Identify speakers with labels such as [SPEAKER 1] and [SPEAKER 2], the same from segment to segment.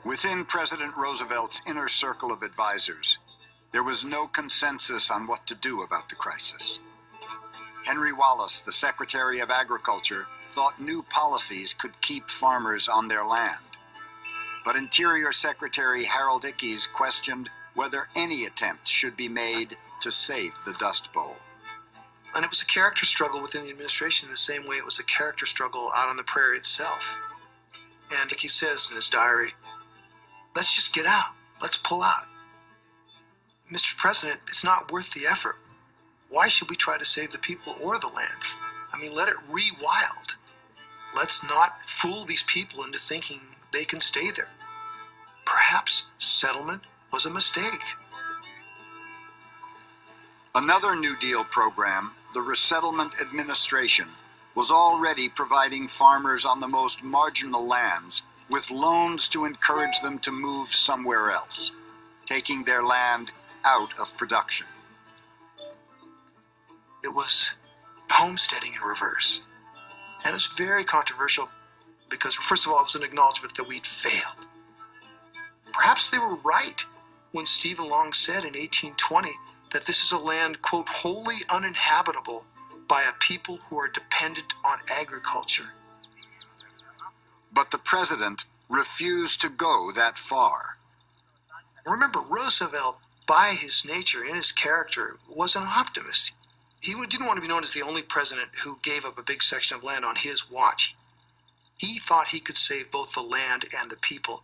[SPEAKER 1] Within President Roosevelt's inner circle of advisors, there was no consensus on what to do about the crisis. Henry Wallace, the Secretary of Agriculture, thought new policies could keep farmers on their land. But Interior Secretary Harold Ickes questioned whether any attempt should be made to save the Dust Bowl.
[SPEAKER 2] And it was a character struggle within the administration the same way it was a character struggle out on the prairie itself. And like he says in his diary, let's just get out. Let's pull out. Mr. President, it's not worth the effort. Why should we try to save the people or the land? I mean, let it re-wild. Let's not fool these people into thinking they can stay there. Perhaps settlement was a mistake.
[SPEAKER 1] Another New Deal program, the Resettlement Administration, was already providing farmers on the most marginal lands with loans to encourage them to move somewhere else, taking their land out of production.
[SPEAKER 2] It was homesteading in reverse. And it's very controversial because, first of all, it was an acknowledgement that we'd failed. Perhaps they were right when Stephen Long said in 1820 that this is a land, quote, wholly uninhabitable by a people who are dependent on agriculture.
[SPEAKER 1] But the president refused to go that far.
[SPEAKER 2] Remember, Roosevelt, by his nature, in his character, was an optimist. He didn't want to be known as the only president who gave up a big section of land on his watch. He thought he could save both the land and the people,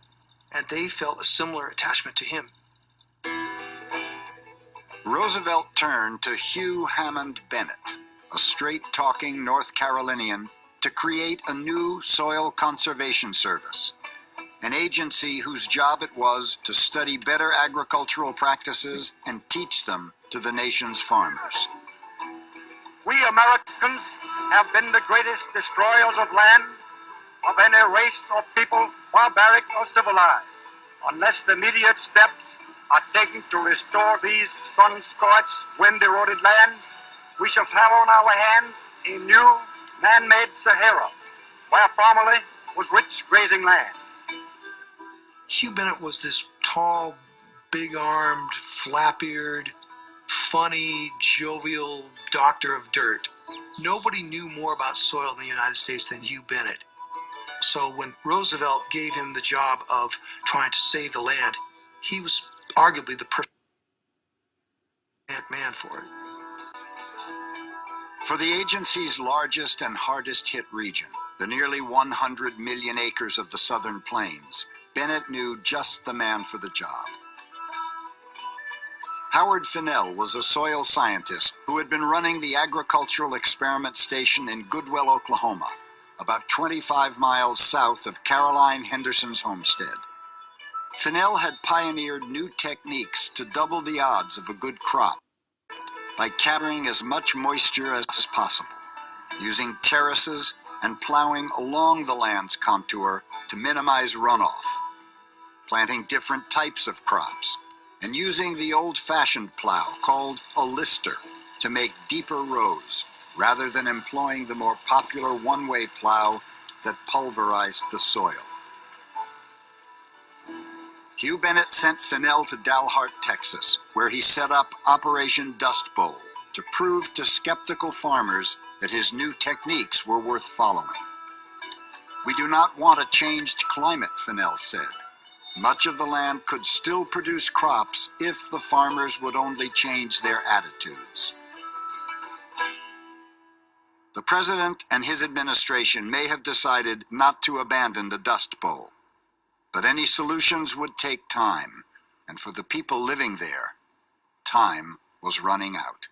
[SPEAKER 2] and they felt a similar attachment to him.
[SPEAKER 1] Roosevelt turned to Hugh Hammond Bennett, a straight-talking North Carolinian, to create a new Soil Conservation Service, an agency whose job it was to study better agricultural practices and teach them to the nation's farmers.
[SPEAKER 3] We Americans have been the greatest destroyers of land of any race or people, barbaric or civilized. Unless the immediate steps are taken to restore these sun-scorched, wind-eroded lands, we shall have on our hands a new man-made Sahara, where formerly was rich grazing land.
[SPEAKER 2] Hugh Bennett was this tall, big-armed, flap-eared, funny, jovial doctor of dirt. Nobody knew more about soil in the United States than Hugh Bennett. So when Roosevelt gave him the job of trying to save the land, he was arguably the perfect man for it.
[SPEAKER 1] For the agency's largest and hardest hit region, the nearly 100 million acres of the Southern Plains, Bennett knew just the man for the job. Howard Finnell was a soil scientist who had been running the Agricultural Experiment Station in Goodwell, Oklahoma, about 25 miles south of Caroline Henderson's homestead. Finnell had pioneered new techniques to double the odds of a good crop by capturing as much moisture as possible, using terraces and plowing along the land's contour to minimize runoff, planting different types of crops, and using the old-fashioned plow called a lister to make deeper rows rather than employing the more popular one-way plow that pulverized the soil. Hugh Bennett sent Finnell to Dalhart, Texas, where he set up Operation Dust Bowl to prove to skeptical farmers that his new techniques were worth following. "We do not want a changed climate," Finnell said. "Much of the land could still produce crops if the farmers would only change their attitudes." The president and his administration may have decided not to abandon the Dust Bowl, but any solutions would take time, and for the people living there, time was running out.